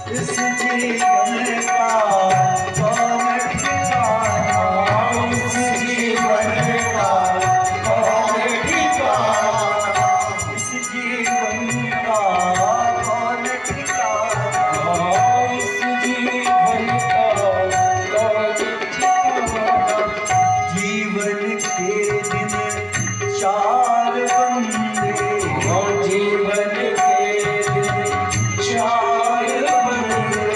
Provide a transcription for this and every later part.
इस जीवन का कौन ठिकाना, इस जीवन का कौन ठिकाना, इस जीवन का कौन ठिकाना, इस जीवन का कौन ठिकाना। जीवन के दिन चार बंदे, और जीवन के दिन चार बंदे,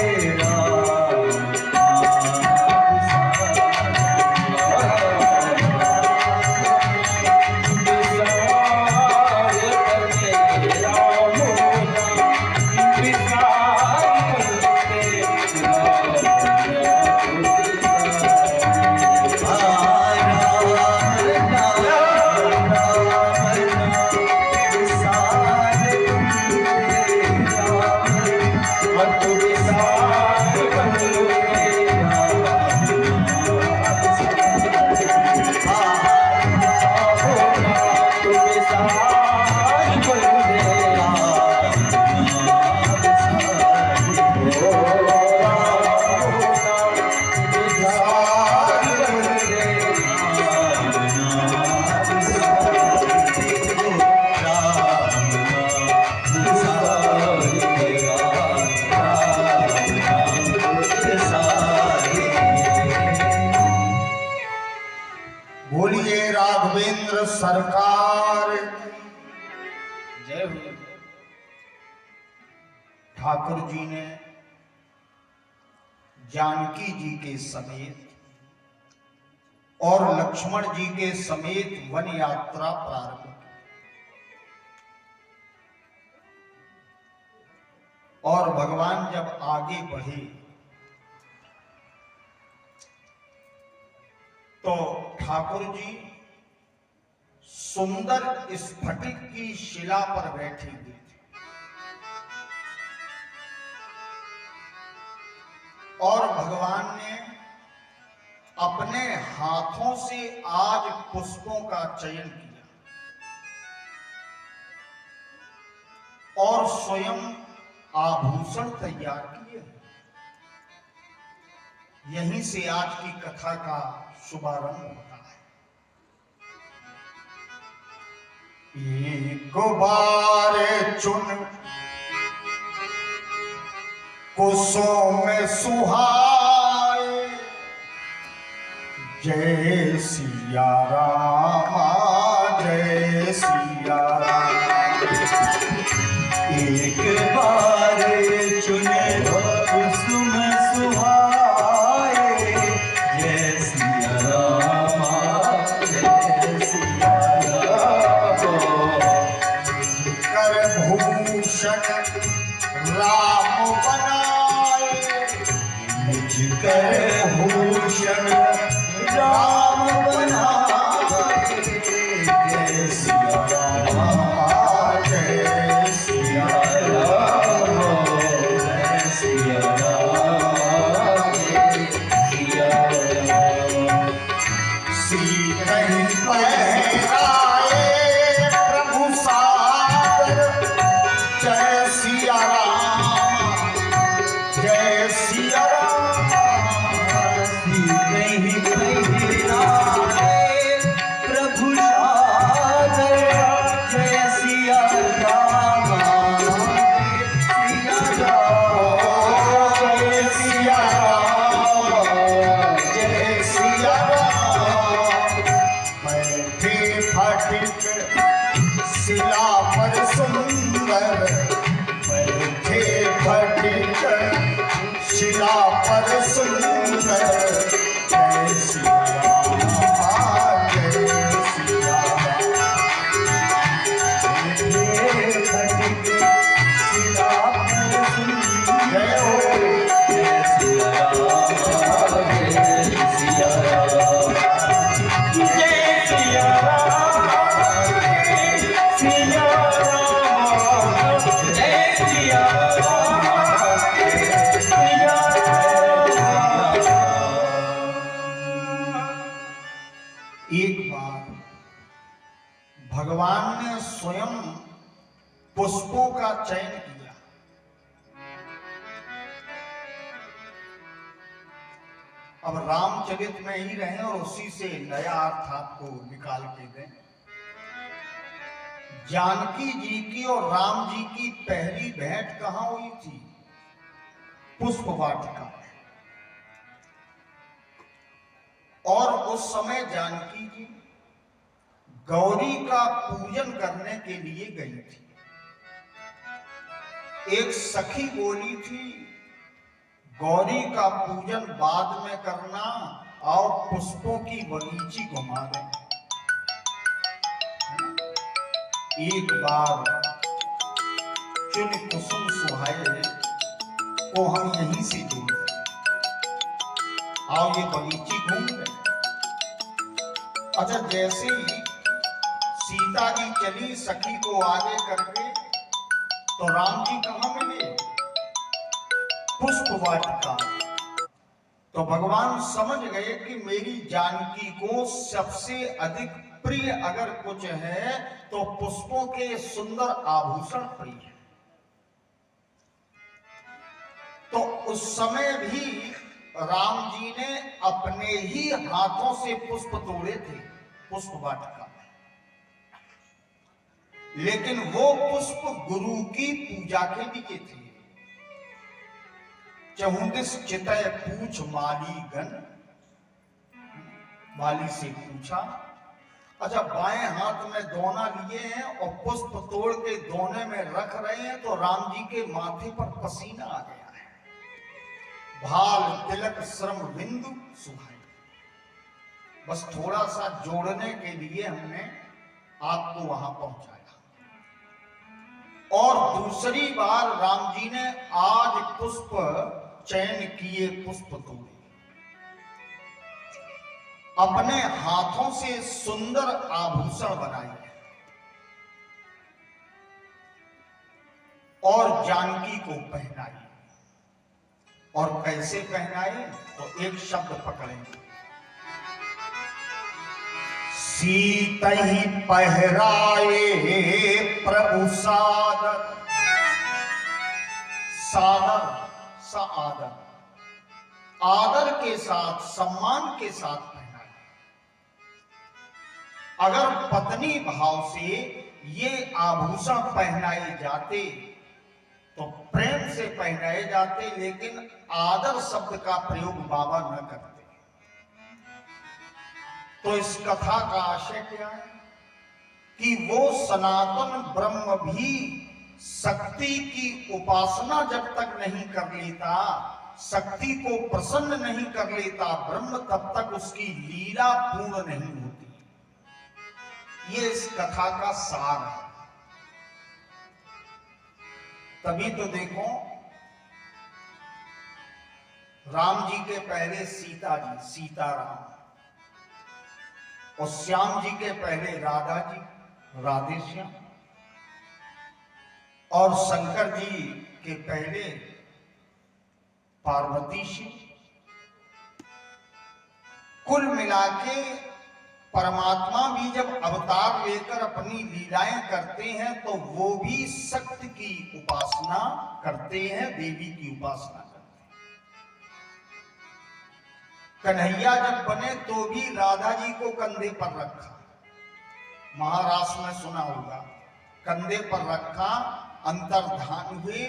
राम बोलिए राघवेंद्र सरकार जय हो। ठाकुर जी ने जानकी जी के समेत और लक्ष्मण जी के समेत वन यात्रा प्रारंभ की और भगवान जब आगे बढ़े तो ठाकुर जी सुंदर स्फटिक की शिला पर बैठे हुए थे और भगवान ने अपने हाथों से आज पुष्पों का चयन किया और स्वयं आभूषण तैयार किए। यहीं से आज की कथा का शुभारंभ होता है। एक बार चुन कुसुम सुहाए, जय सिया रामा जय सिया राम। एक बार चुने कुसुम सुहाए, जय सिया रामा जय सिया राम। कर भूषण राम बनाए, निज कर भूषण राम बनाए, जय सिया राम जय सिया राम, जय सिया राम जय सिया राम। सीतहि पहराए प्रभु सादर, जय सिया राम जय सिया राम। सीतहि पहराए प्रभु सादर, जय सिया राम जय सिया राम, जय सिया राम। बैठे फटिक शिला पर सुंदर, बैठे फटिक शिला पर सुंदर, जय सिया राम जय सिया राम। जय हो एक बार भगवान ने स्वयं पुष्पों का चयन किया अब रामचरित में ही रहें और उसी से नया अर्थ आपको निकाल के दें। जानकी जी की और राम जी की पहली भेंट कहां हुई थी? पुष्प वाटिका में। और उस समय जानकी जी गौरी का पूजन करने के लिए गई थी। एक सखी बोली थी, गौरी का पूजन बाद में करना और पुष्पों की बगीची घुमा दें। एक बार चुन कुसुम सुहाए को हम यहीं से जोड़ दें, आओ ये बगीची घूम गए। अच्छा, जैसे ही सीता जी चली सखी को आगे करके, तो राम जी कहां मिले? पुष्प वाटिका। तो भगवान समझ गए कि मेरी जानकी को सबसे अधिक प्रिय अगर कुछ है तो पुष्पों के सुंदर आभूषण प्रिय है। तो उस समय भी राम जी ने अपने ही हाथों से पुष्प तोड़े थे पुष्प वाटिका में, लेकिन वो पुष्प गुरु की पूजा के लिए थे। चहुंदिस चितय पूछ मालीगण, माली से पूछा। अच्छा, बाएं हाथ में दोना लिए हैं और पुष्प तोड़ के दोने में रख रहे हैं, तो राम जी के माथे पर पसीना आ गया है। भाल तिलक श्रम बिंदु सुहाई, बस थोड़ा सा जोड़ने के लिए हमने आपको वहां पहुंचाया। और दूसरी बार राम जी ने आज पुष्प चयन किए, पुष्प तोड़े, अपने हाथों से सुंदर आभूषण बनाए और जानकी को पहनाई। और कैसे पहनाए? तो एक शब्द पकड़ेंगे, सीतहि पहराए प्रभु सादर। सादर सा आदर, आदर के साथ सम्मान के साथ पहनाए। अगर पत्नी भाव से ये आभूषण पहनाए जाते तो प्रेम से पहनाए जाते, लेकिन आदर शब्द का प्रयोग बाबा न करते। तो इस कथा का आशय क्या है कि वो सनातन ब्रह्म भी शक्ति की उपासना जब तक नहीं कर लेता, शक्ति को प्रसन्न नहीं कर लेता ब्रह्म, तब तक उसकी लीला पूर्ण नहीं होती। ये इस कथा का सार है। तभी तो देखो, राम जी के पहले सीता जी, सीताराम, और श्याम जी के पहले राधा जी, राधे श्याम, और शंकर जी के पहले पार्वती शिव। कुल मिलाके परमात्मा भी जब अवतार लेकर अपनी लीलाएं करते हैं तो वो भी शक्ति की उपासना करते हैं, देवी की उपासना करते हैं। कन्हैया जब बने तो भी राधा जी को कंधे पर रखा, महाराष्ट्र में सुना होगा, कंधे पर रखा, अंतर्धान हुए।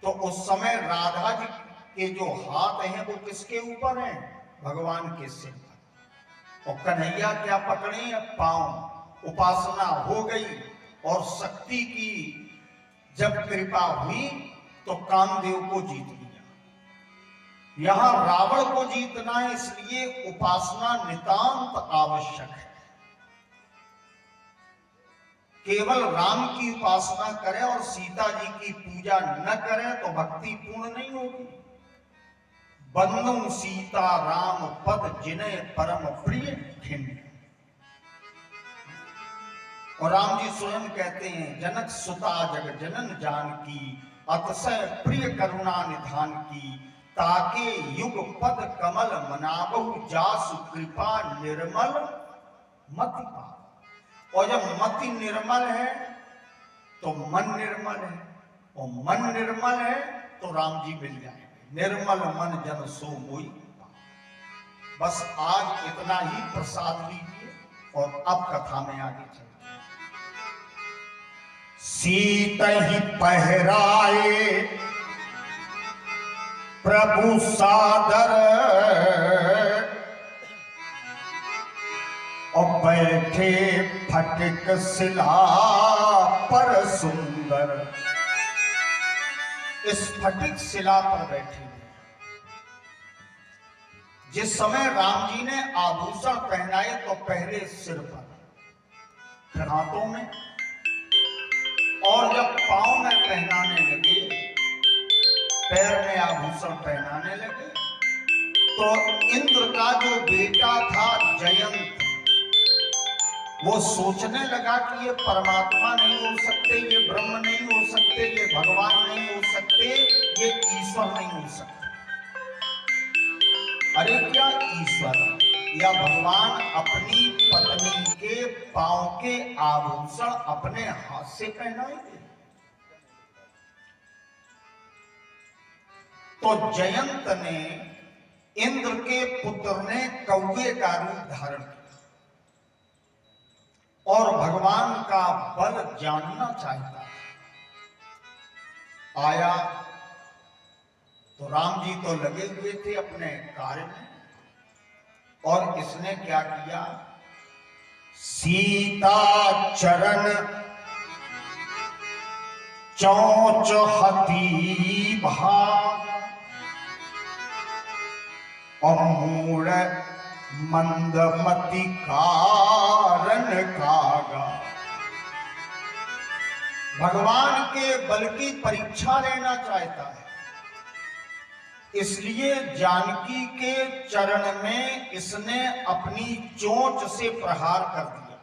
तो उस समय राधा जी के जो हाथ हैं वो किसके ऊपर हैं? भगवान के सिर पर। और कन्हैया क्या पकड़े? पांव। उपासना हो गई और शक्ति की जब कृपा हुई तो कामदेव को जीत लिया। यहां रावण को जीतना है, इसलिए उपासना नितांत आवश्यक है। केवल राम की उपासना करें और सीता जी की पूजा न करें तो भक्ति पूर्ण नहीं होगी। बंदु सीता राम पद जिन्हें परम प्रिय खिंड। और राम जी स्वयं कहते हैं, जनक सुता जग जनन जानकी, अतिशय प्रिय करुणा निधान की, ताके युग पद कमल मनाबहु जासु कृपा निर्मल मति पा। और जब मति निर्मल है तो मन निर्मल है, और मन निर्मल है तो राम जी मिल जाएंगे। निर्मल मन जन सो मोई। बस आज इतना ही प्रसाद लीजिए और अब कथा में आगे चलते। सीत ही पहराए प्रभु सादर और बैठे फटिक शिला पर सुंदर। इस फटिक शिला पर बैठे जिस समय राम जी ने आभूषण पहनाए तो पहले सिर पर, फिर हाथों में, और जब पांव में पहनाने लगे, पैर में आभूषण पहनाने लगे, तो इंद्र का जो बेटा था जयंत, वो सोचने लगा कि ये परमात्मा नहीं हो सकते, ये ब्रह्म नहीं हो सकते, ये भगवान नहीं हो सकते, ये ईश्वर नहीं हो सकते। अरे क्या ईश्वर या भगवान अपनी पत्नी के पांव के आभूषण अपने हाथ से पहनाएंगे? तो जयंत ने, इंद्र के पुत्र ने कौवे का रूप धारण किया और भगवान का बल जानना चाहता था। आया तो राम जी तो लगे हुए थे अपने कार्य में, और इसने क्या किया, सीता चरण चौंच हती भाग और मूड़ मंदमति कारण कागा। भगवान के बल की परीक्षा लेना चाहता है, इसलिए जानकी के चरण में इसने अपनी चोंच से प्रहार कर दिया।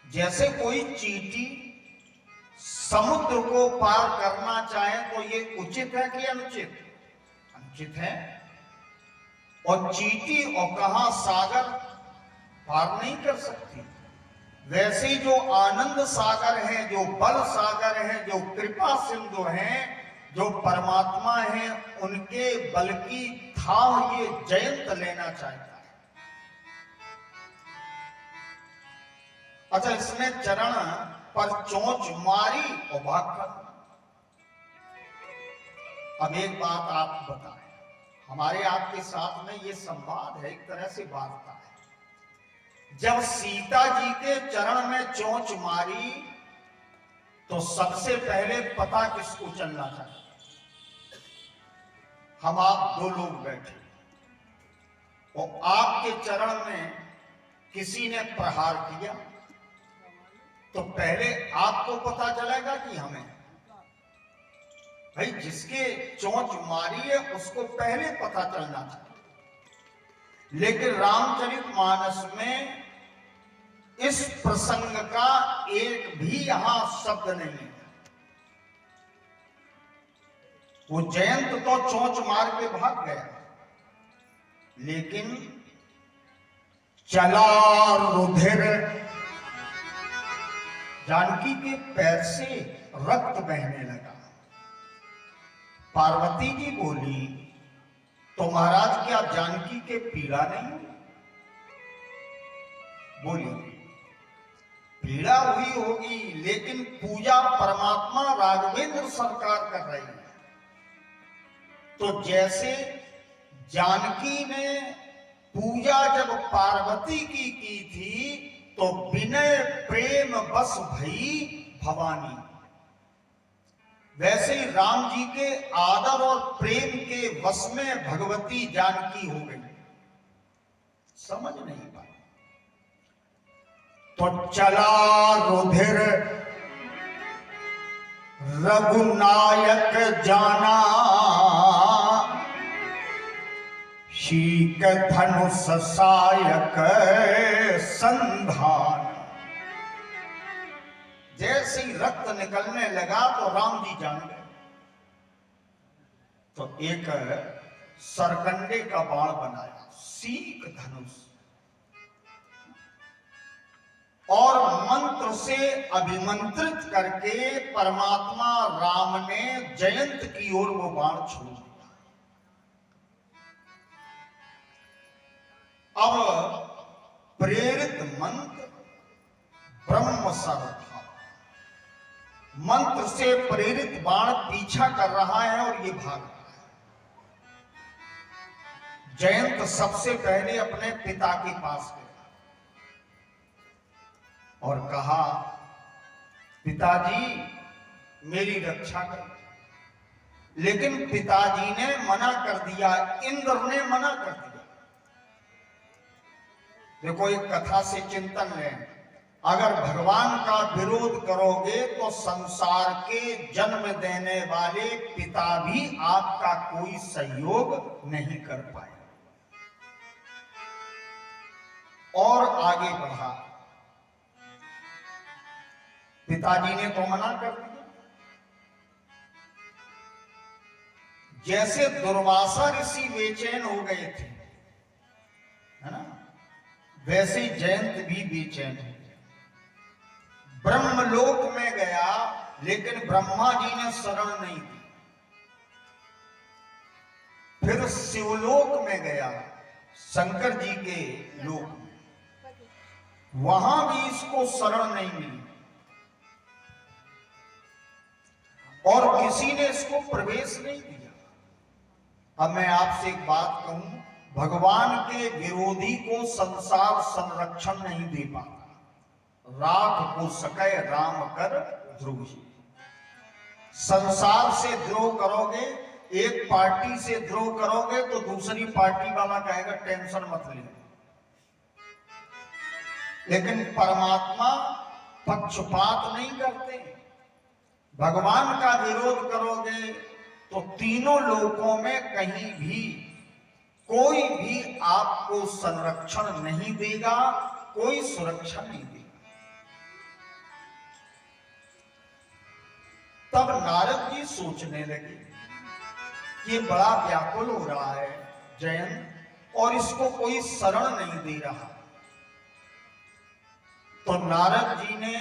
जैसे कोई चींटी समुद्र को पार करना चाहे तो ये उचित है कि अनुचित? अनुचित है। और चींटी और कहां सागर पार नहीं कर सकती। वैसे ही जो आनंद सागर है, जो बल सागर है, जो कृपा सिंधु है, जो परमात्मा है, उनके बल की थाह ये जयंत लेना चाहता है। अच्छा, इसने चरण पर चोंच मारी और भाग कर। अब एक बात आप बताएं, हमारे आपके साथ में ये संवाद है, एक तरह से वार्ता है। जब सीता जी के चरण में चोंच मारी तो सबसे पहले पता किसको चलना चाहिए? हम आप दो लोग बैठे और आपके चरण में किसी ने प्रहार किया तो पहले आपको पता चलेगा कि हमें? भाई, जिसके चोंच मारी है उसको पहले पता चलना चाहिए। लेकिन रामचरितमानस में इस प्रसंग का एक भी यहां शब्द नहीं है। वो जयंत तो चोंच मार के भाग गया, लेकिन चला रुधिर, जानकी के पैर से रक्त बहने लगा। पार्वती जी बोली, तो महाराज क्या जानकी के पीड़ा नहीं? बोली, पीड़ा हुई होगी, लेकिन पूजा परमात्मा राघवेंद्र सरकार कर रही है। तो जैसे जानकी ने पूजा जब पार्वती की थी तो विनय प्रेम बस भई भवानी, वैसे ही राम जी के आदर और प्रेम के वश में भगवती जानकी हो गई। समझ नहीं पाई। तो चला रुधिर रघुनायक जाना, शीक धनुष सायक संधान। जैसे ही रक्त निकलने लगा तो राम जी जान गए। तो एक सरकंडे का बाण बनाया, शीक धनुष, और मंत्र से अभिमंत्रित करके परमात्मा राम ने जयंत की ओर वो बाण छोड़ दिया। अब प्रेरित मंत्र ब्रह्म सरथा, मंत्र से प्रेरित बाण पीछा कर रहा है और ये भाग रहा है। जयंत सबसे पहले अपने पिता के पास गया और कहा, पिताजी मेरी रक्षा कर। लेकिन पिताजी ने मना कर दिया, इंद्र ने मना कर दिया। देखो, एक कथा से चिंतन लें, अगर भगवान का विरोध करोगे तो संसार के जन्म देने वाले पिता भी आपका कोई सहयोग नहीं कर पाए। और आगे बढ़ा, पिताजी ने तो मना कर दिया। जैसे दुर्वासा ऋषि बेचैन हो गए थे, है ना, वैसे ही जयंत भी बेचैन हो गया। ब्रह्मलोक में गया, लेकिन ब्रह्मा जी ने शरण नहीं दी। फिर शिवलोक में गया, शंकर जी के लोक में, वहां भी इसको शरण नहीं मिली और किसी ने इसको प्रवेश नहीं दिया। अब मैं आपसे एक बात कहूं, भगवान के विरोधी को संसार संरक्षण नहीं दे पाता। राख को सकै राम कर द्रोही। संसार से द्रोह करोगे, एक पार्टी से द्रोह करोगे तो दूसरी पार्टी वाला कहेगा टेंशन मत ले। लेकिन परमात्मा पक्षपात नहीं करते। भगवान का विरोध करोगे तो तीनों लोकों में कहीं भी कोई भी आपको संरक्षण नहीं देगा, कोई सुरक्षा नहीं देगा। तब नारद जी सोचने लगे कि बड़ा व्याकुल हो रहा है जयंत और इसको कोई शरण नहीं दे रहा। तो नारद जी ने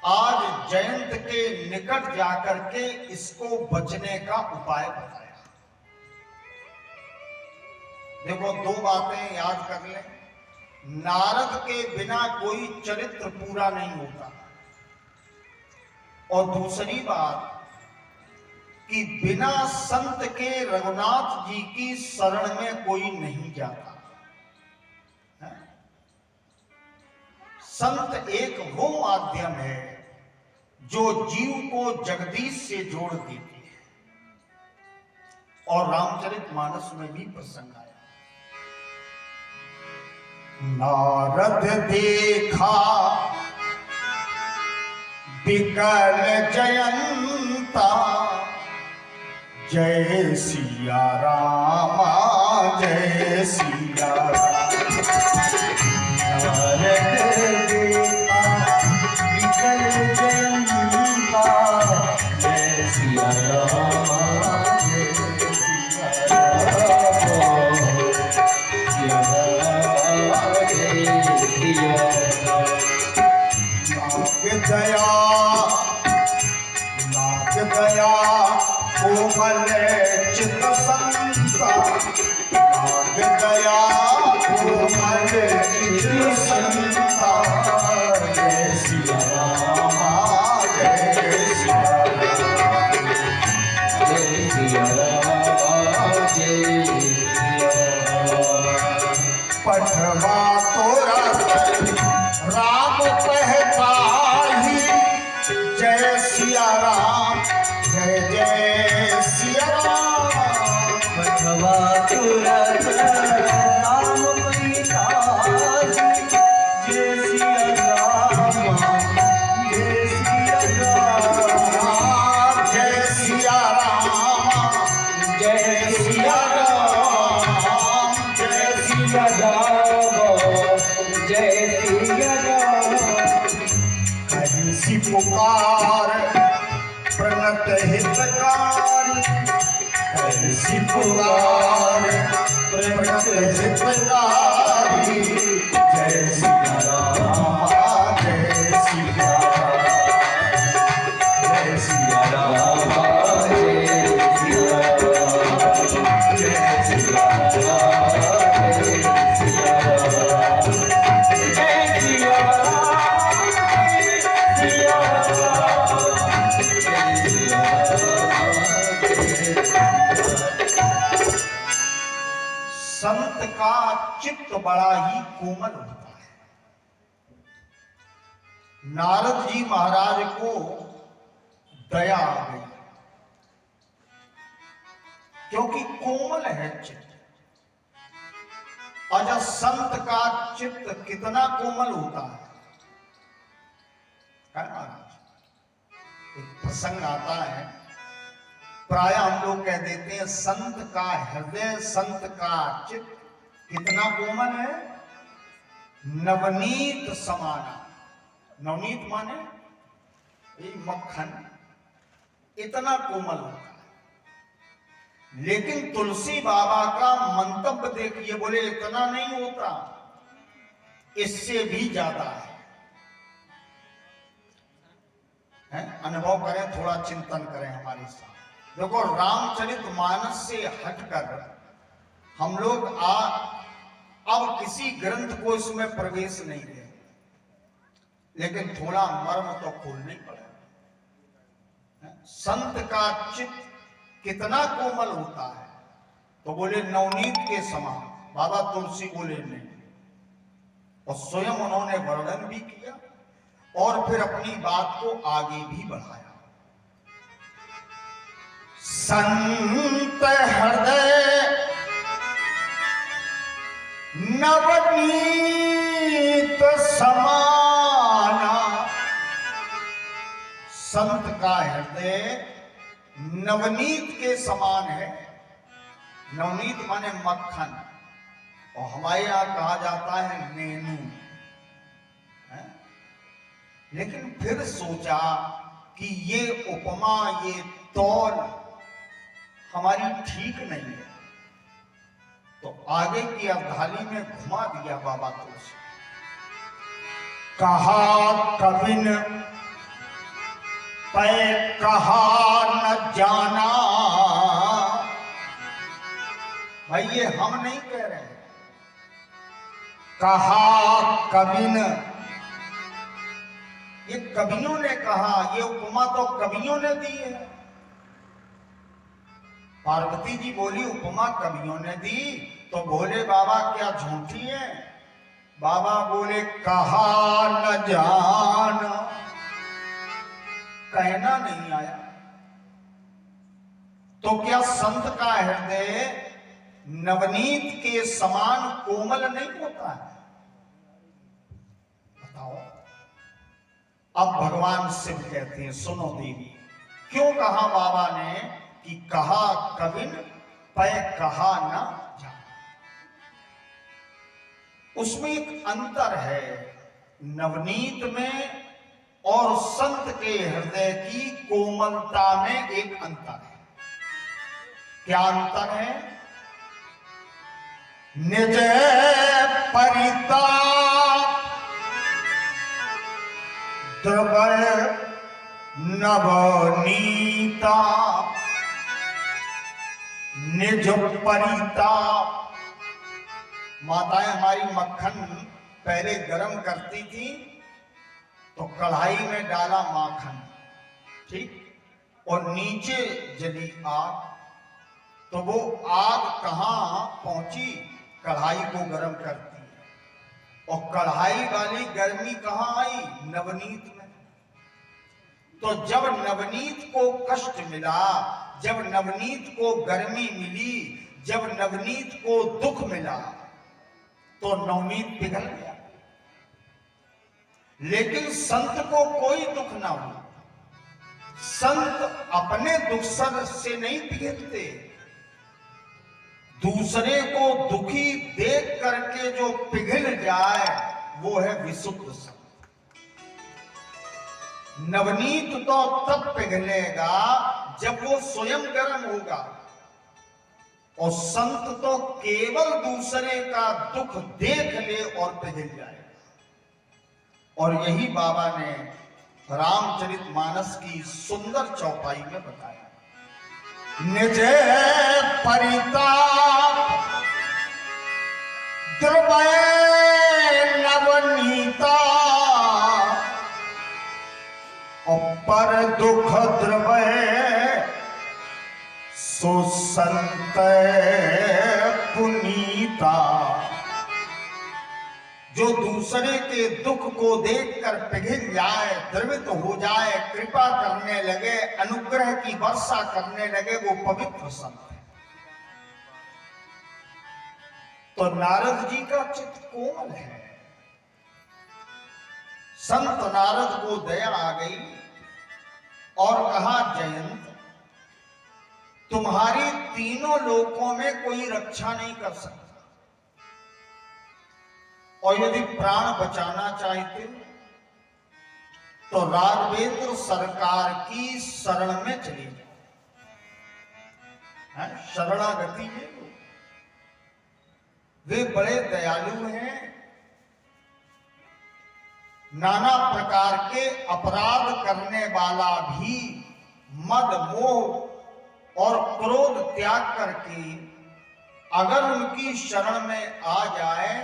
आज जयंत के निकट जाकर के इसको बचने का उपाय बताया। देखो, दो बातें याद कर लें, नारद के बिना कोई चरित्र पूरा नहीं होता, और दूसरी बात कि बिना संत के रघुनाथ जी की शरण में कोई नहीं जाता है? संत एक वो माध्यम है जो जीव को जगदीश से जोड़ देती है। और रामचरितमानस में भी प्रसंग आया, नारद देखा विकल जयंता, जय सिया रामा जय सिया राम। नारद देखा विकल जयंता, जय सिया राम जय सिया राम, जय सिया राम। नाग दया कोमल चित संता, नाग दया कोमल चित संता, जय सिया राम जय सिया राम, जय सिया राम जय सिया राम। पठवा तोरा राम पहताही, जय सिया राम जय जय सिया राम। पठवा तुरत राम पैताही, जय सिया राम जय सिया राम, जय सिया राम जय सिया राम, जय सिया राम जय सिया राम। हंसी पुकार प्रणत हितकारी, हंसी पुकार प्रणत हितकारी, जय सिया राम जय सिया राम, जय सिया राम जय सिया राम, जय सिया राम जय का चित्त बड़ा ही कोमल होता है। नारद जी महाराज को दया आ गई, क्योंकि कोमल है चित्त। और जब संत का चित्त कितना कोमल होता है महाराज, एक प्रसंग आता है, प्राय हम लोग कह देते हैं संत का हृदय, संत का चित्त कितना कोमल है, नवनीत समाना। नवनीत माने ये मक्खन, इतना कोमल होता है। लेकिन तुलसी बाबा का मंतव्य देखिए, बोले इतना नहीं होता, इससे भी ज्यादा है। अनुभव करें, थोड़ा चिंतन करें हमारे साथ। देखो, रामचरितमानस से हटकर हम लोग अब किसी ग्रंथ को इसमें प्रवेश नहीं दे, लेकिन थोड़ा मर्म तो खोलना ही पड़ेगा। संत का चित्त कितना कोमल होता है, तो बोले नवनीत के समान। बाबा तुलसी बोले नहीं, और स्वयं उन्होंने वर्णन भी किया और फिर अपनी बात को आगे भी बढ़ाया। संत हृदय नवनीत समाना। संत का हृदय नवनीत के समान है। नवनीत माने मक्खन, और हमारे यहां कहा जाता है नेनू। लेकिन फिर सोचा कि ये उपमा, ये तौल हमारी ठीक नहीं है, तो आगे की अवधानी में घुमा दिया बाबा तुलसी। कहा कबिन पै कहा न जाना। भाई ये हम नहीं कह रहे हैं, कहा कबिन, ये कवियों ने कहा, ये उपमा तो कवियों ने दी है। पार्वती जी बोली उपमा कवियों ने दी, तो बोले बाबा क्या झूठी है? बाबा बोले कहा न जान, कहना नहीं आया। तो क्या संत का हृदय नवनीत के समान कोमल नहीं होता है? बताओ। अब भगवान शिव कहते हैं, सुनो देवी, क्यों कहा बाबा ने कि कहा कबिन पै कहा न जान। उसमें एक अंतर है नवनीत में और संत के हृदय की कोमलता में एक अंतर है। क्या अंतर है? निज परिताप द्रवय नवनीता। निज परिताप। माताएं हमारी मक्खन पहले गरम करती थी तो कढ़ाई में डाला माखन, ठीक, और नीचे जली आग, तो वो आग कहां पहुंची? कढ़ाई को गरम करती है, और कढ़ाई वाली गर्मी कहां आई? नवनीत में। तो जब नवनीत को कष्ट मिला, जब नवनीत को गर्मी मिली, जब नवनीत को दुख मिला, तो नवनीत पिघल गया। लेकिन संत को कोई दुख ना हो। संत अपने दुख से नहीं पिघलते, दूसरे को दुखी देख करके जो पिघल जाए वो है विशुद्ध संत। नवनीत तो तब पिघलेगा जब वो स्वयं गर्म होगा, और संत तो केवल दूसरे का दुख देख ले और पिघल जाए। और यही बाबा ने रामचरितमानस की सुंदर चौपाई में बताया। निज परिताप द्रवय नवनीता, और पर दुख द्रवय सो संत पुनीता, जो दूसरे के दुख को देखकर पिघल जाए, द्रवित हो जाए, कृपा करने लगे, अनुग्रह की वर्षा करने लगे, वो पवित्र संत है। तो नारद जी का चित्त कोमल है। संत नारद को दया आ गई और कहा, जयंत, तुम्हारी तीनों लोकों में कोई रक्षा नहीं कर सकता, और यदि प्राण बचाना चाहते तो राघवेंद्र सरकार की शरण में चले जाओ, शरणागति ले लो। वे बड़े दयालु हैं, नाना प्रकार के अपराध करने वाला भी मद मोह और क्रोध त्याग करके अगर उनकी शरण में आ जाए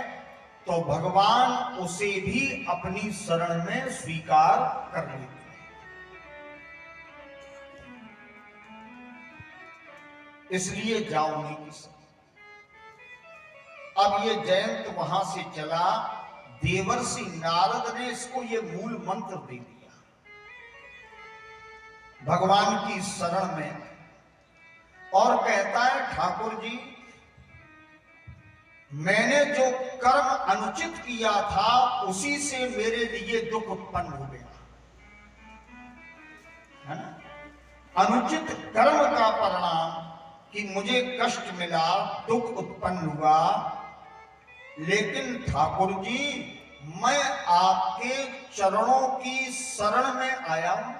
तो भगवान उसे भी अपनी शरण में स्वीकार कर लेते हैं। इसलिए जाओ नहीं किसी। अब ये जयंत वहां से चला, देवर्षि नारद ने इसको ये मूल मंत्र दे दिया भगवान की शरण में, और कहता है, ठाकुर जी, मैंने जो कर्म अनुचित किया था उसी से मेरे लिए दुख उत्पन्न हो गया, है ना। अनुचित कर्म का परिणाम कि मुझे कष्ट मिला, दुख उत्पन्न हुआ, लेकिन ठाकुर जी, मैं आपके चरणों की शरण में आया हूं,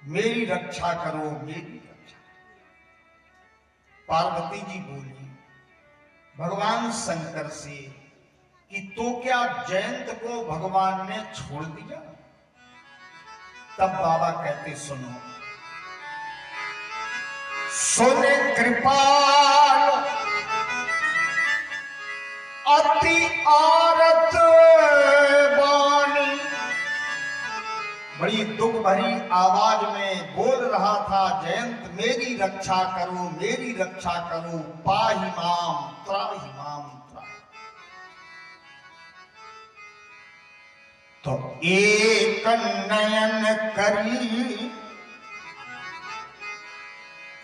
मेरी रक्षा करो, मेरी रक्षा। पार्वती जी बोली भगवान शंकर से कि तो क्या जयंत को भगवान ने छोड़ दिया? तब बाबा कहते, सुनो, सुने कृपाल अति आरत वाणी, बड़ी दुख भरी आवाज में बोल रहा था, जयंत मेरी रक्षा करो, मेरी रक्षा करो, पाहि माम त्राहि माम त्राहि। तो एक नयन करी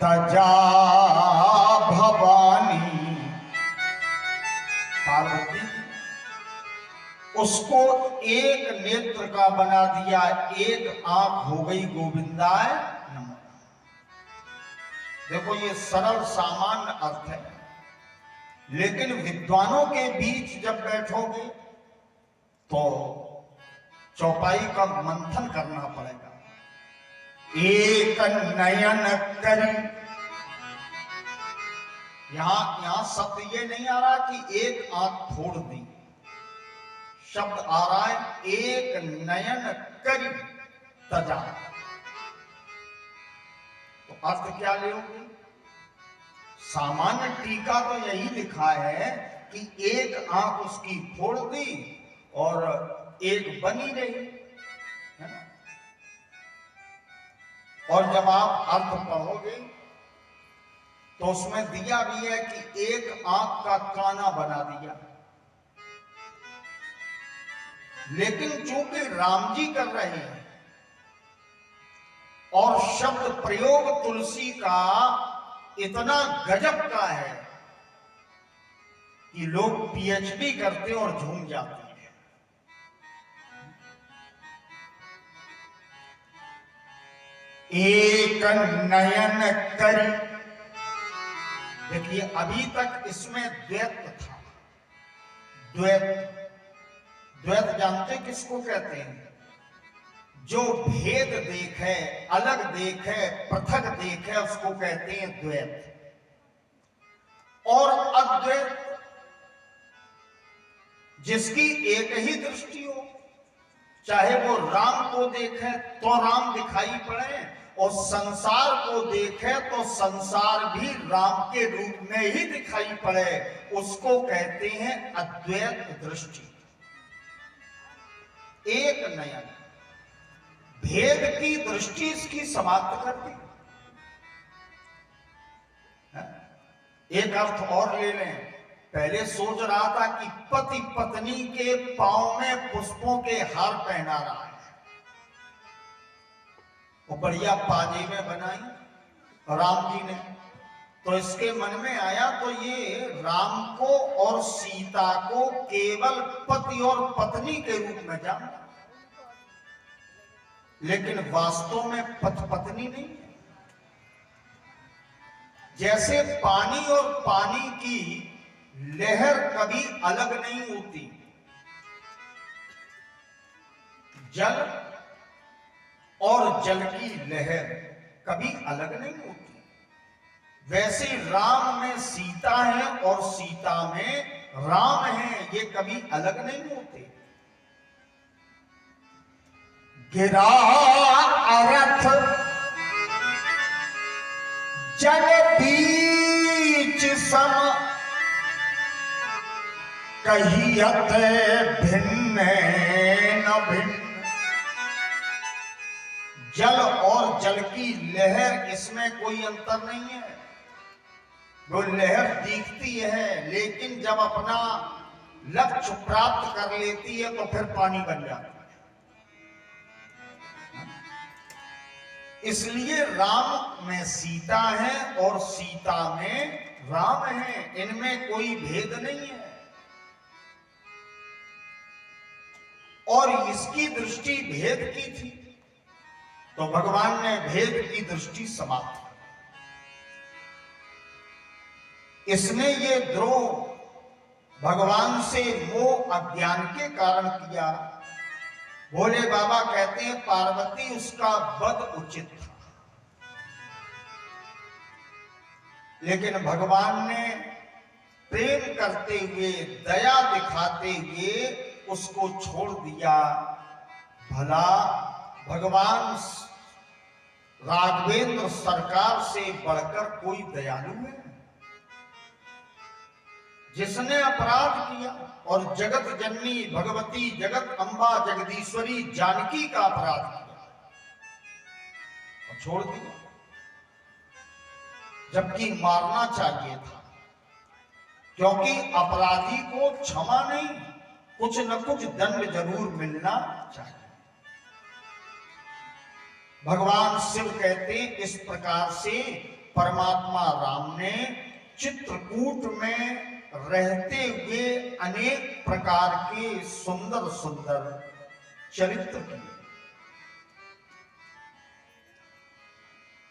तजा भवानी, पार्वती उसको एक नेत्र का बना दिया, एक आंख हो गई गोविंदाय नमः। देखो ये सरल सामान्य अर्थ है, लेकिन विद्वानों के बीच जब बैठोगे तो चौपाई का मंथन करना पड़ेगा। एक नयन करी, यहां शब्द ये नहीं आ रहा कि एक आंख फोड़ दी, शब्द आ रहा है एक नयन करी तजा। तो अर्थ क्या लेोगे? सामान्य टीका तो यही लिखा है कि एक आंख उसकी फोड़ दी और एक बनी रही, है ना। और जब आप अर्थ पढ़ोगे तो उसमें दिया भी है कि एक आंख का काना बना दिया, लेकिन चूंकि राम जी कर रहे हैं और शब्द प्रयोग तुलसी का इतना गजब का है कि लोग पीएचडी करते और झूम जाते हैं। एक नयन करी, देखिए अभी तक इसमें द्वैत था। द्वैत, द्वैत जानते किसको कहते हैं? जो भेद देखे, अलग देखे, पृथक देखे, उसको कहते हैं द्वैत। और अद्वैत जिसकी एक ही दृष्टि हो, चाहे वो राम को देखे तो राम दिखाई पड़े और संसार को देखे तो संसार भी राम के रूप में ही दिखाई पड़े, उसको कहते हैं अद्वैत दृष्टि। एक नयन, भेद की दृष्टि इसकी समाप्त कर दी। एक अर्थ और ले लें, पहले सोच रहा था कि पति पत्नी के पांव में पुष्पों के हार पहना रहा है, वो बढ़िया पाजेबें बनाई राम जी ने, तो इसके मन में आया तो ये राम को और सीता को केवल पति और पत्नी के रूप में जाना, लेकिन वास्तव में पति पत्नी नहीं है। जैसे पानी और पानी की लहर कभी अलग नहीं होती, जल और जल की लहर कभी अलग नहीं होती, वैसे राम में सीता है और सीता में राम है, ये कभी अलग नहीं होते। गिरा अर्थ जल बीच सम कहियत भिन्न न भिन्न। जल और जल की लहर, इसमें कोई अंतर नहीं है, वो लहर दिखती है, लेकिन जब अपना लक्ष्य प्राप्त कर लेती है तो फिर पानी बन जाता है। इसलिए राम में सीता है और सीता में राम है, इनमें कोई भेद नहीं है। और इसकी दृष्टि भेद की थी तो भगवान ने भेद की दृष्टि समाप्त कर, इसने ये द्रोह भगवान से मोह अज्ञान के कारण किया। भोले बाबा कहते हैं पार्वती उसका वध उचित था, लेकिन भगवान ने प्रेम करते हुए, दया दिखाते हुए उसको छोड़ दिया। भला भगवान राघवेंद्र सरकार से बढ़कर कोई दयालु है? जिसने अपराध किया और जगत जननी भगवती जगत अम्बा जगदीश्वरी जानकी का अपराध किया और छोड़ दिया, जबकि मारना चाहिए था, क्योंकि अपराधी को क्षमा नहीं, कुछ न कुछ दंड जरूर मिलना चाहिए। भगवान शिव कहते इस प्रकार से परमात्मा राम ने चित्रकूट में रहते हुए अनेक प्रकार के सुंदर सुंदर चरित्र किए।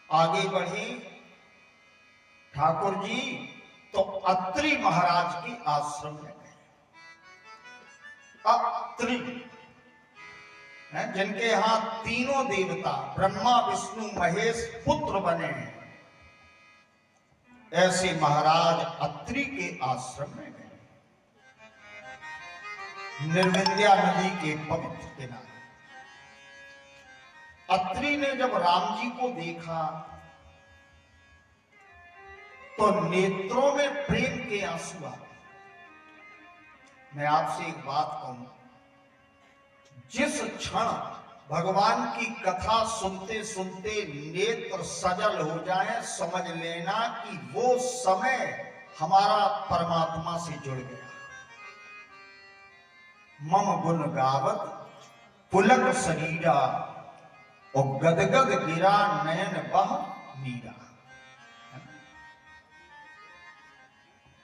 आगे बढ़े ठाकुर जी तो अत्रि महाराज के आश्रम में गए। अत्रि जिनके यहां तीनों देवता ब्रह्मा विष्णु महेश पुत्र बने हैं, ऐसे महाराज अत्रि के आश्रम में गए, निर्विंध्या नदी के पवित्र किनारे। अत्रि ने जब राम जी को देखा तो नेत्रों में प्रेम के आंसू आ गए। मैं आपसे एक बात कहूं, जिस क्षण भगवान की कथा सुनते सुनते नेत्र सजल हो जाए, समझ लेना कि वो समय हमारा परमात्मा से जुड़ गया। मम गुण गावत पुलक शरीरा और गदगद गिरा नयन बह मीरा।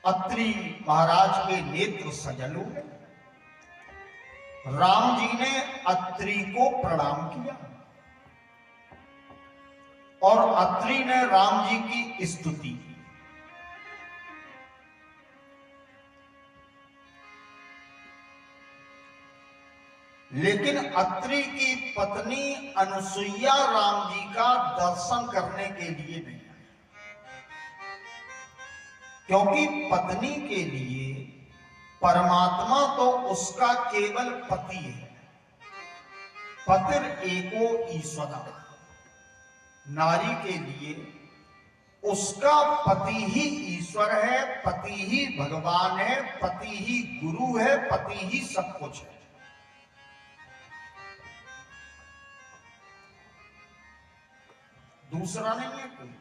अत्रि महाराज के नेत्र सजल हो गए। राम जी ने अत्रि को प्रणाम किया और अत्रि ने राम जी की स्तुति की। लेकिन अत्रि की पत्नी अनुसुईया राम जी का दर्शन करने के लिए नहीं आई, क्योंकि पत्नी के लिए परमात्मा तो उसका केवल पति है। पतिर एको ईश्वर, नारी के लिए उसका पति ही ईश्वर है, पति ही भगवान है, पति ही गुरु है, पति ही सब कुछ है। दूसरा नहीं है कोई।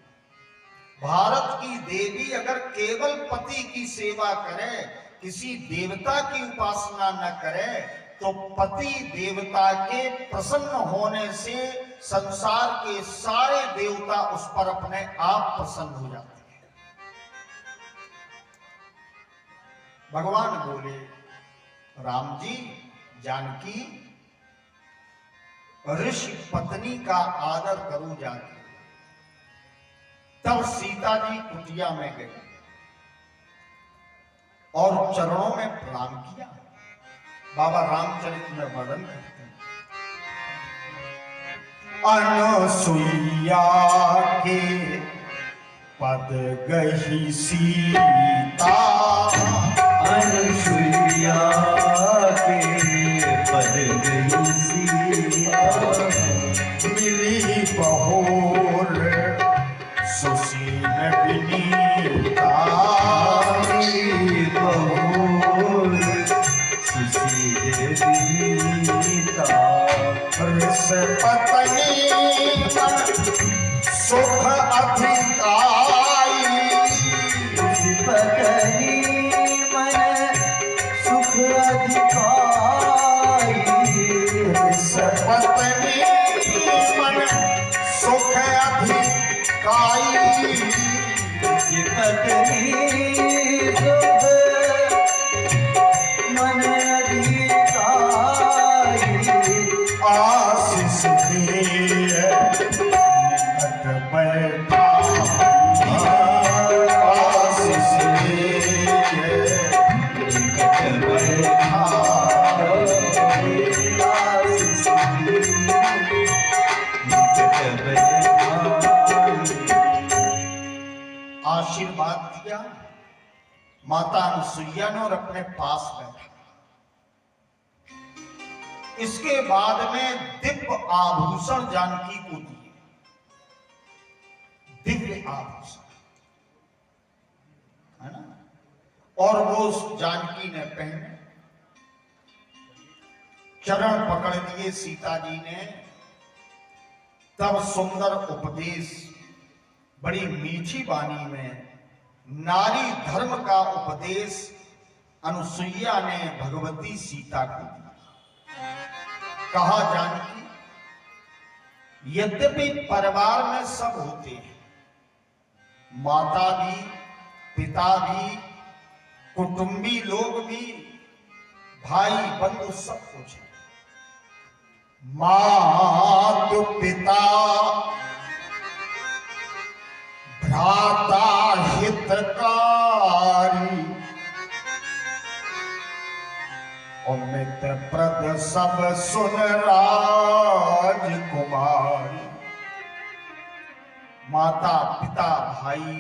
भारत की देवी अगर केवल पति की सेवा करे, किसी देवता की उपासना न करे, तो पति देवता के प्रसन्न होने से संसार के सारे देवता उस पर अपने आप प्रसन्न हो जाते हैं। भगवान बोले, राम जी, जानकी, ऋषि पत्नी का आदर करो जाके। तब सीता जी कुटिया में गई और चरणों में प्रणाम किया। बाबा रामचरित में वर्णन करते हैं, अनुसुईया के पद गही सीता, अनुसुईया के पद गई सीता, मिली बहोर सुशील विनीता, मिली बहोर सुशील विनीता, ऋष पत्नी सुख अधिकाई, पत्नी मन सुख अधिकाई, पत्नी मन सुख अधिकाई, पत्नी सुख मन अधिकाई, आशीष दिए निकट बैठा, आशीष दिए निकट बैठा, आशीष निकट बैठा। आशीर्वाद दिया माता अनुसुईया ने और अपने पास बैठा। इसके बाद में दिव्य आभूषण जानकी को दिए, दिव्य आभूषण, है ना, और वो उस जानकी ने पहने। चरण पकड़ लिए सीता जी ने। तब सुंदर उपदेश, बड़ी मीठी वाणी में नारी धर्म का उपदेश अनुसुईया ने भगवती सीता को दिया। कहा, जानकी, यद्यपि परिवार में सब होते हैं, माता भी, पिता भी, कुटुंबी लोग भी, भाई बंधु सब कुछ है। मातु पिता भ्राता हितकारी, अमित प्रद सब सुन राजकुमारी। माता पिता भाई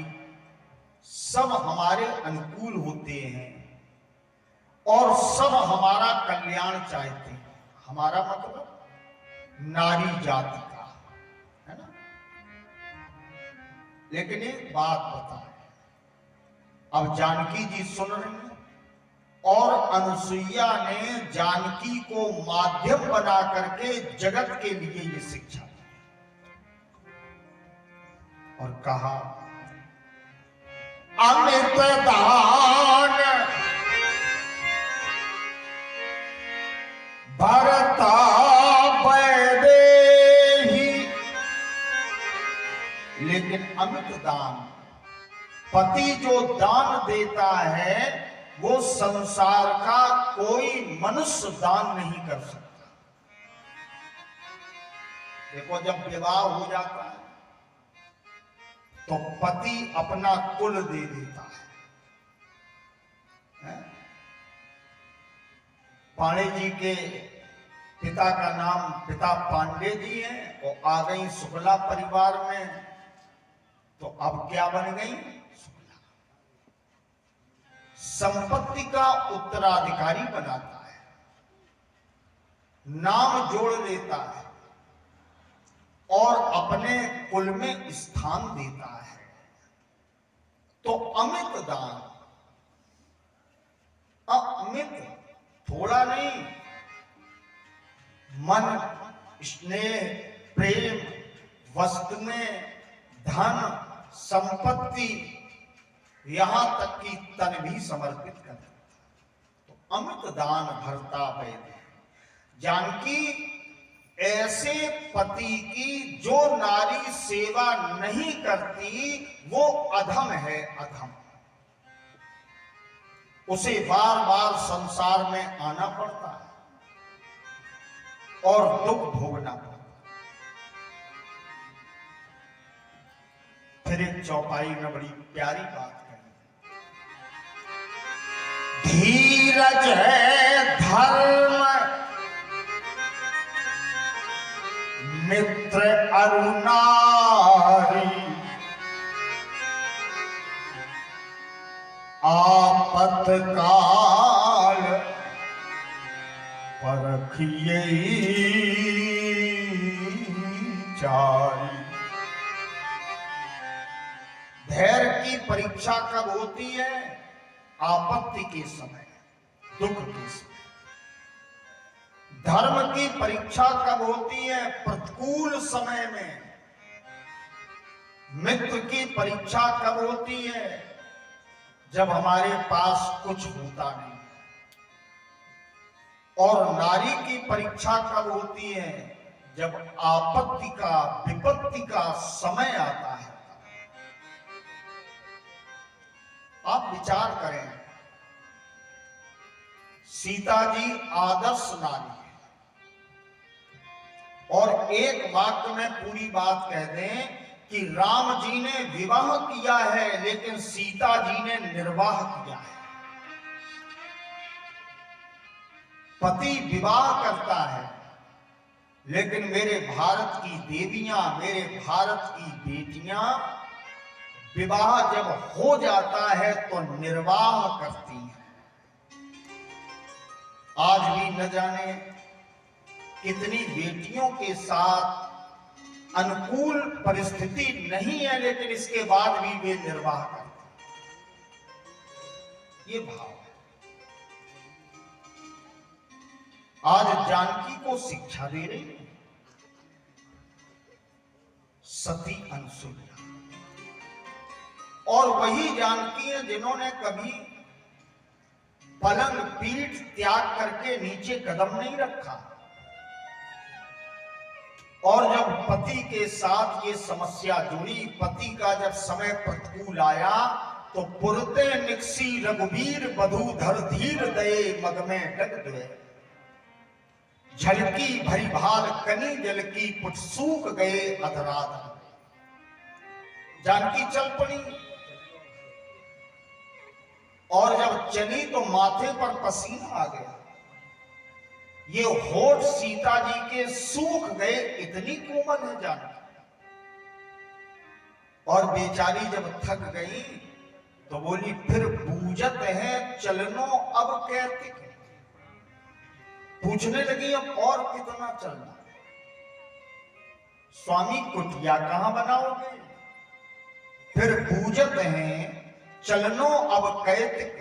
सब हमारे अनुकूल होते हैं और सब हमारा कल्याण चाहते हैं। हमारा मतलब नारी जाति का, है ना। लेकिन एक बात बता, अब जानकी जी सुन रही हैं और अनुसुईया ने जानकी को माध्यम बना करके जगत के लिए ये शिक्षा दी और कहा, अमित दान भरता वैदेही। लेकिन अमित दान, पति जो दान देता है वो संसार का कोई मनुष्य दान नहीं कर सकता। देखो, जब विवाह हो जाता है तो पति अपना कुल दे देता है। पांडे जी के पिता का नाम पिता पांडे जी है, वो आ गई शुक्ला परिवार में, तो अब क्या बन गई? शुक्ला। संपत्ति का उत्तराधिकारी बनाता है, नाम जोड़ लेता है और अपने कुल में स्थान देता है। तो अमित दान, अमित थोड़ा नहीं, मन, स्नेह, प्रेम, वस्तु में, धन, संपत्ति, यहां तक कि तन भी समर्पित कर देता। तो अमृत दान भरता वैद। जानकी ऐसे पति की जो नारी सेवा नहीं करती वो अधम है, अधम। उसे बार बार संसार में आना पड़ता है और दुख भोगना पड़ता। फिर एक चौपाई में बड़ी प्यारी बात कही, धीरज है धर्म मित्र अरुणारी, आपतकाल परखिए चारी। धैर्य की परीक्षा कब होती है? आपत्ति के समय, दुख के समय। धर्म की परीक्षा कब होती है? प्रतिकूल समय में। मित्र की परीक्षा कब होती है? जब हमारे पास कुछ होता नहीं। और नारी की परीक्षा कब होती है? जब आपत्ति का, विपत्ति का समय आता है। आप विचार करें, सीता जी आदर्श नारी है और एक वाक्य में पूरी बात कह दें कि राम जी ने विवाह किया है लेकिन सीता जी ने निर्वाह किया है। पति विवाह करता है लेकिन मेरे भारत की देवियां, मेरे भारत की बेटियां विवाह जब हो जाता है तो निर्वाह करती हैं। आज भी न जाने कितनी बेटियों के साथ अनुकूल परिस्थिति नहीं है लेकिन इसके बाद भी वे निर्वाह करते हैं। ये भाव है। आज जानकी को शिक्षा दे रही है सती अनसुईया, और वही जानकी है जिन्होंने कभी पलंग पीठ त्याग करके नीचे कदम नहीं रखा। और जब पति के साथ ये समस्या जुड़ी, पति का जब समय प्रतिकूल आया तो पुरते निकसी रघुवीर बधूधर धीर दये मग में डग गए, झलकी भरी भाल कनी जल की पुट सूख गए अधराध। जानकी चल पड़ी और जब चली तो माथे पर पसीना आ गया। ये होठ सीता जी के सूख गए, इतनी कोमल है जानकी। और बेचारी जब थक गई तो बोली फिर बूझत है चलनो अब कहते। पूछने लगी अब और कितना चलना? स्वामी कुटिया कहां बनाओगे? फिर बूझत है चलनो अब कैतिक,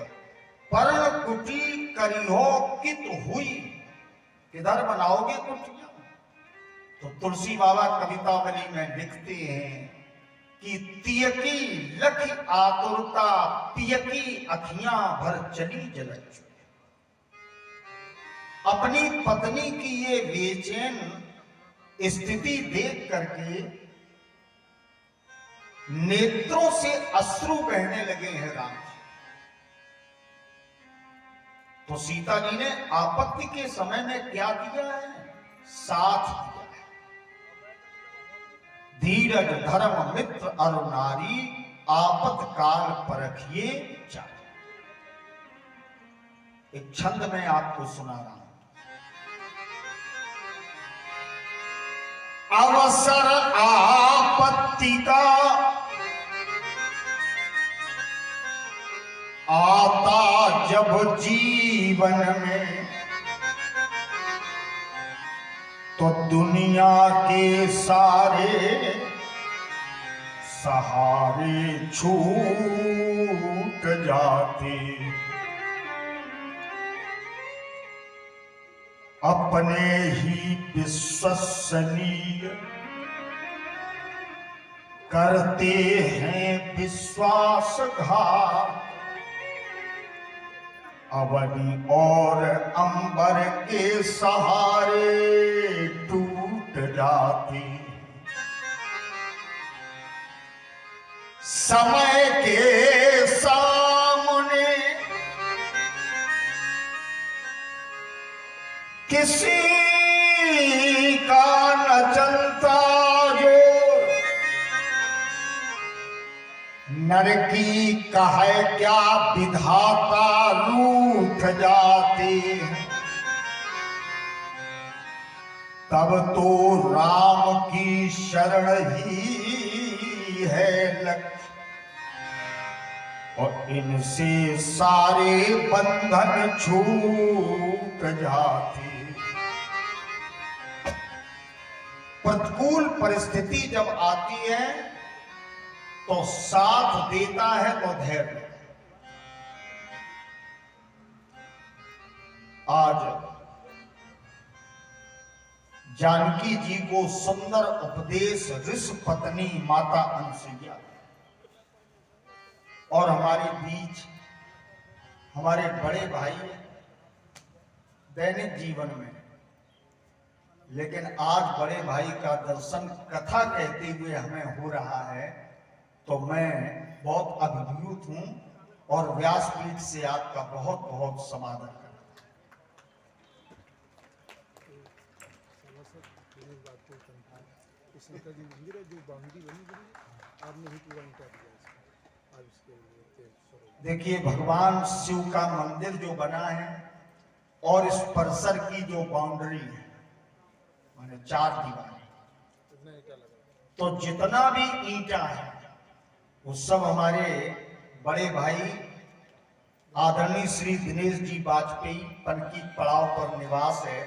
पर्ण कुटी करिहो कित हुई। किधर बनाओगे कुटिया? तो तुलसी बाबा कवितावली में लिखते हैं कि तियकी लखी आतुरता पियकी अखियां भर चली जलच। अपनी पत्नी की ये बेचैन स्थिति देख करके नेत्रों से अश्रु बहने लगे हैं राम जी। तो सीता जी ने आपत्ति के समय में क्या किया है? साथ दिया है। धीरज धर्म मित्र अरु नारी, आपत्काल परखिए चार। एक छंद में आपको सुना रहा हूं। अवसर आपत्ति का आता जब जीवन में, तो दुनिया के सारे सहारे छूट जाते। अपने ही विश्वसनीय करते हैं विश्वासघात, अवनी और अंबर के सहारे टूट जाती, समय के सामने किसी का न चलता जो, नर की कहे क्या विधाता रूठ जाते हैं, तब तो राम की शरण ही है लक्ष्य, और इनसे सारे बंधन छूट जाते। प्रतिकूल परिस्थिति जब आती है तो साथ देता है तो धैर्य। आज जानकी जी को सुंदर उपदेश ऋषि पत्नी माता अनसुईया और हमारे बीच हमारे बड़े भाई दैनिक जीवन में, लेकिन आज बड़े भाई का दर्शन कथा कहते हुए हमें हो रहा है तो मैं बहुत अभिभूत हूं और व्यासपीठ से आपका बहुत बहुत समादर करता हूं। देखिए, भगवान शिव का मंदिर जो बना है और इस परिसर की जो बाउंड्री है माने 4 दीवारें, तो जितना भी ईंटा है वो सब हमारे बड़े भाई आदरणीय श्री दिनेश जी वाजपेयी पनकी पड़ाव पर निवास है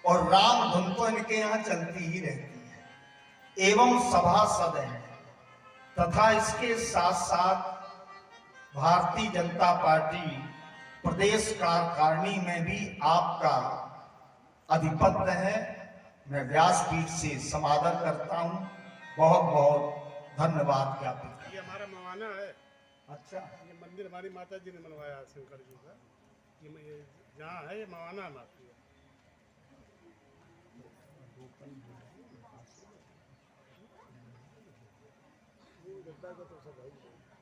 और राम धुन तो इनके यहाँ चलती ही रहती है एवं सभासद है, तथा इसके साथ साथ भारतीय जनता पार्टी प्रदेश कार्यकारिणी में भी आपका अधिपत्य है। मैं व्यासपीठ से समादर करता हूं, बहुत बहुत धन्यवाद ज्ञापित करता हूं। ये हमारा मवाना है। अच्छा, ये मंदिर हमारी माता जी ने बनवाया शंकर जी का, ये जहाँ है ये मवाना हमारी है।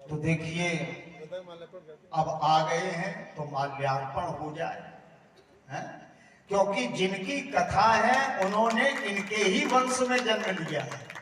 तो देखिए अब आ गए हैं तो माल्यार्पण हो जाए, हैं? क्योंकि जिनकी कथा है उन्होंने इनके ही वंश में जन्म लिया है।